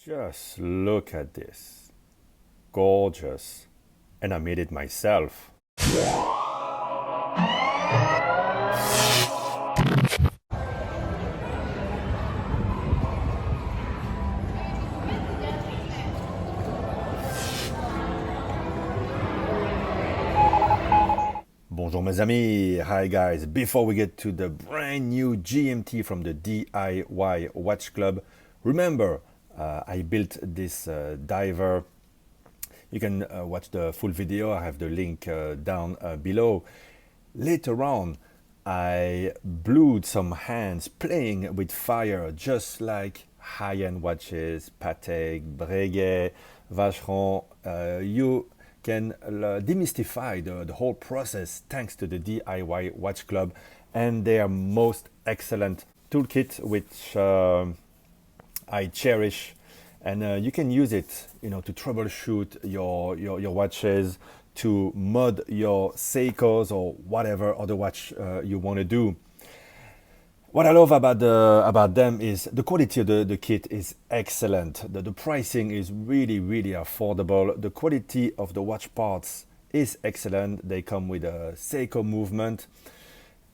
Just look at this. Gorgeous. And I made it myself. Bonjour mes amis, hi guys. Before we get to the brand new GMT from the DIY Watch Club, remember I built this diver. You can watch the full video, I have the link down below. Later on, I blew some hands playing with fire just like high-end watches, Patek, Breguet, Vacheron. You can demystify the whole process thanks to the DIY Watch Club and their most excellent toolkit, which I cherish. And you can use it, to troubleshoot your watches, to mod your Seikos or whatever other watch you want to do. What I love about them is the quality of the kit is excellent. The pricing is really, really affordable. The quality of the watch parts is excellent. They come with a Seiko movement.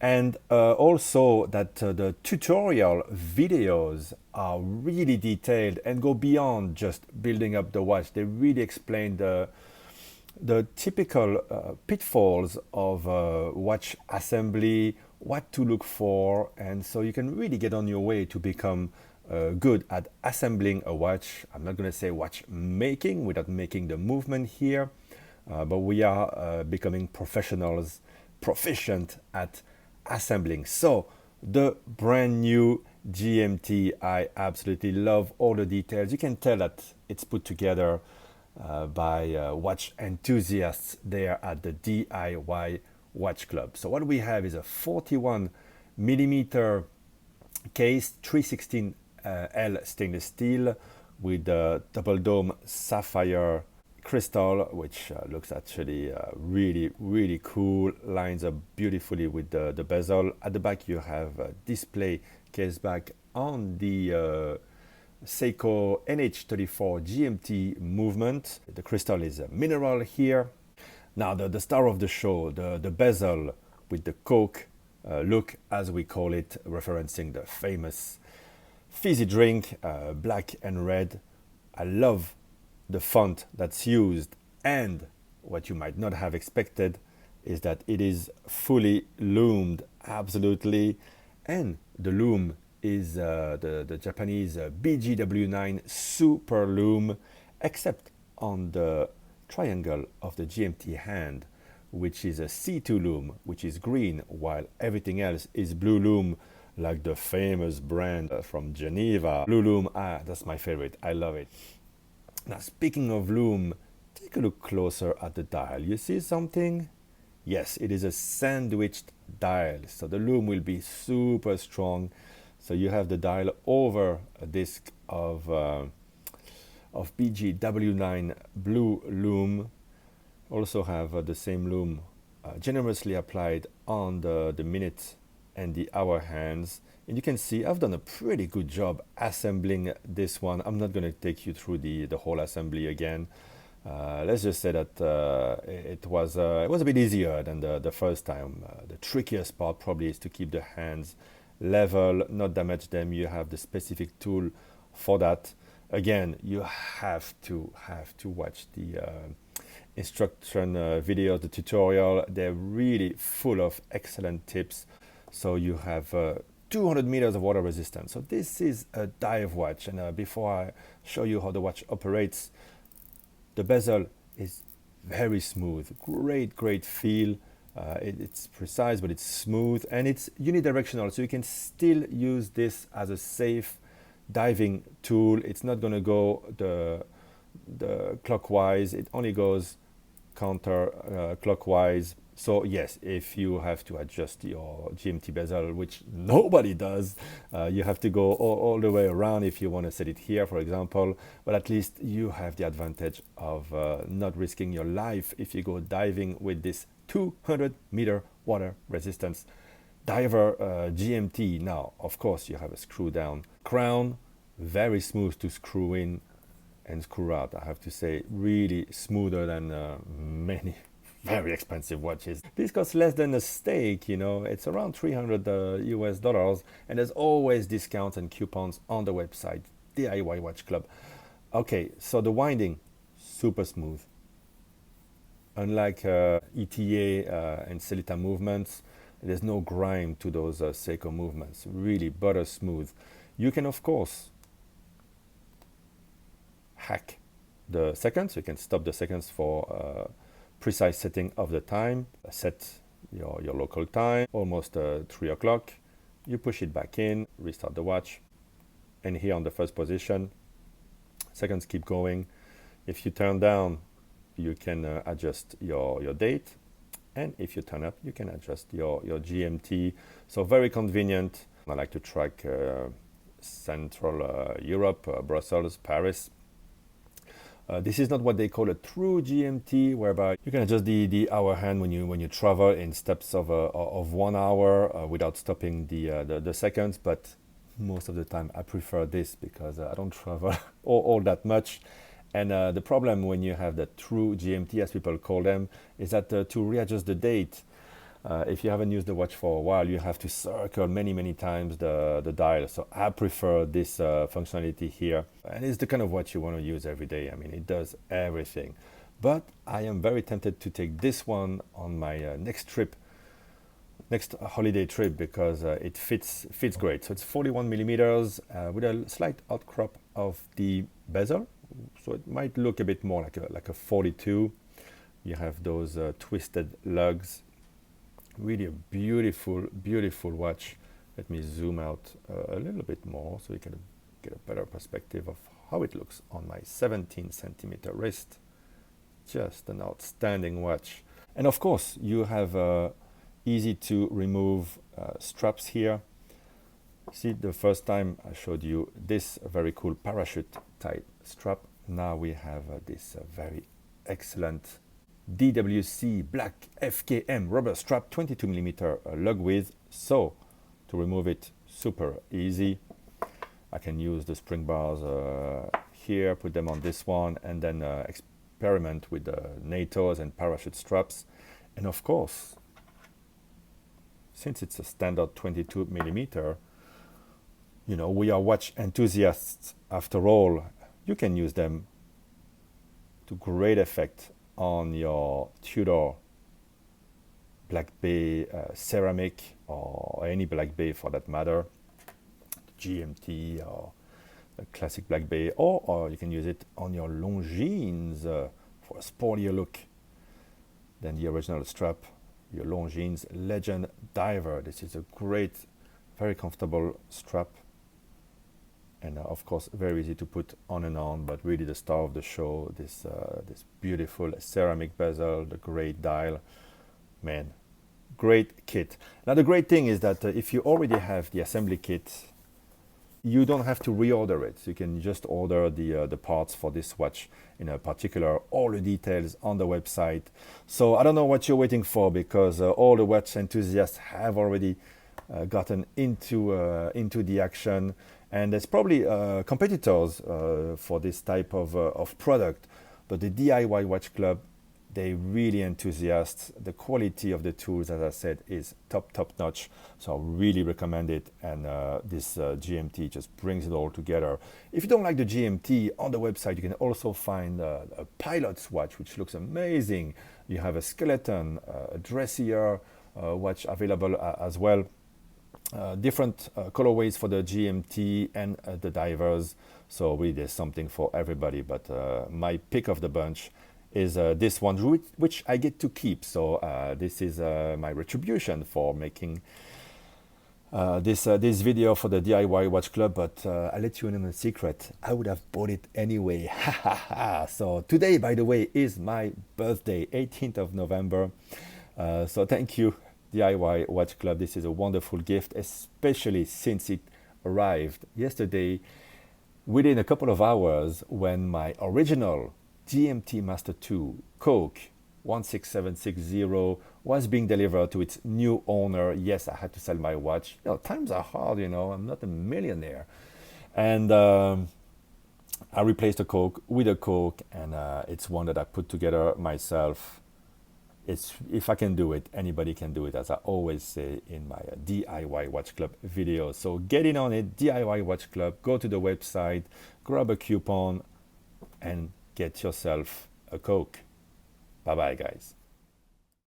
And also that the tutorial videos are really detailed and go beyond just building up the watch. They really explain the typical pitfalls of watch assembly, what to look for, and so you can really get on your way to become good at assembling a watch. I'm not going to say watch making without making the movement here, but we are becoming professionals, proficient at assembling. So the brand new GMT, I absolutely love all the details. You can tell that it's put together by watch enthusiasts there at the DIY Watch Club. So what we have is a 41 millimeter case, 316 L stainless steel with a double dome sapphire crystal, which looks actually really, really cool. Lines up beautifully with the bezel. At the back you have a display case back on the Seiko NH34 GMT movement. The crystal is a mineral here. Now the star of the show, the bezel with the Coke look, as we call it, referencing the famous fizzy drink, black and red. I love the font that's used, and what you might not have expected is that it is fully loomed, absolutely, and the loom is the Japanese BGW9 Super Loom, except on the triangle of the GMT hand, which is a C2 loom, which is green, while everything else is blue loom, like the famous brand from Geneva. Blue loom, that's my favorite, I love it. Now, speaking of loom, take a look closer at the dial. You see something? Yes, it is a sandwiched dial, so the loom will be super strong. So you have the dial over a disc of BGW9 blue loom. Also have the same loom generously applied on the minute and the hour hands. And you can see I've done a pretty good job assembling this one. I'm not going to take you through the whole assembly again. Let's just say that it was a bit easier than the first time. The trickiest part probably is to keep the hands level, not damage them. You have the specific tool for that. Again, you have to watch the instruction video, the tutorial. They're really full of excellent tips. So you have 200 meters of water resistance. So this is a dive watch, and before I show you how the watch operates, the bezel is very smooth, great feel. It's precise, but it's smooth, and it's unidirectional, so you can still use this as a safe diving tool. It's not going to go the clockwise, it only goes counter clockwise. So yes, if you have to adjust your GMT bezel, which nobody does, you have to go all the way around if you want to set it here, for example. But at least you have the advantage of not risking your life if you go diving with this 200-meter water resistance diver GMT. Now, of course, you have a screw down crown, very smooth to screw in, and screw out. I have to say, really smoother than many very expensive watches. This costs less than a steak, you know. It's around 300 US dollars, and there's always discounts and coupons on the website, DIY Watch Club. Okay, so the winding, super smooth. Unlike ETA and Celita movements, there's no grime to those Seiko movements. Really butter smooth. You can, of course, hack the seconds. You can stop the seconds for precise setting of the time. Set your local time, almost 3 o'clock. You push it back in, restart the watch. And here on the first position, seconds keep going. If you turn down, you can adjust your date. And if you turn up, you can adjust your GMT. So very convenient. I like to track Central Europe, Brussels, Paris. This is not what they call a true GMT, whereby you can adjust the hour hand when you travel in steps of 1 hour without stopping the seconds. But most of the time, I prefer this because I don't travel all that much. And the problem when you have the true GMT, as people call them, is that to readjust the date, if you haven't used the watch for a while, you have to circle many times the dial. So I prefer this functionality here. And it's the kind of watch you want to use every day. I mean, it does everything. But I am very tempted to take this one on my next holiday trip, because it fits great. So it's 41 millimeters with a slight outcrop of the bezel. So it might look a bit more like a 42. You have those twisted lugs. Really a beautiful watch. Let me zoom out a little bit more so you can get a better perspective of how it looks on my 17 centimeter wrist. Just an outstanding watch. And of course, you have easy to remove straps here. See, the first time I showed you this very cool parachute type strap. Now we have this very excellent DWC black FKM rubber strap, 22 millimeter lug width. So to remove it, super easy. I can use the spring bars here, put them on this one, and then experiment with the NATOs and parachute straps. And of course, since it's a standard 22 millimeter, you know, we are watch enthusiasts after all. You can use them to great effect on your Tudor Black Bay ceramic, or any Black Bay for that matter, GMT or a classic Black Bay, or you can use it on your Longines for a sportier look than the original strap. Your Longines Legend Diver. This is a great, very comfortable strap. And of course, very easy to put on and on, but really the star of the show, this beautiful ceramic bezel, the great dial. Man, great kit. Now the great thing is that if you already have the assembly kit, you don't have to reorder it. You can just order the parts for this watch in a particular, all the details on the website. So I don't know what you're waiting for, because all the watch enthusiasts have already gotten into the action. And there's probably competitors for this type of product, but the DIY Watch Club, they really enthusiasts. The quality of the tools, as I said, is top notch. So I really recommend it. And this GMT just brings it all together. If you don't like the GMT, on the website you can also find a pilot's watch, which looks amazing. You have a skeleton, a dressier watch available as well. Different colorways for the GMT and the divers, so really there's something for everybody. But my pick of the bunch is this one, which I get to keep. So this is my retribution for making this video for the DIY Watch Club. But I'll let you in on a secret. I would have bought it anyway. So today, by the way, is my birthday, 18th of November. So thank you, DIY Watch Club. This is a wonderful gift, especially since it arrived yesterday within a couple of hours, when my original GMT Master 2 Coke 16760 was being delivered to its new owner. Yes, I had to sell my watch. You know, times are hard, you know, I'm not a millionaire. And I replaced the Coke with a Coke, and it's one that I put together myself. It's, if I can do it, anybody can do it, as I always say in my DIY Watch Club videos. So get in on it, DIY Watch Club. Go to the website, grab a coupon, and get yourself a Coke. Bye bye, guys.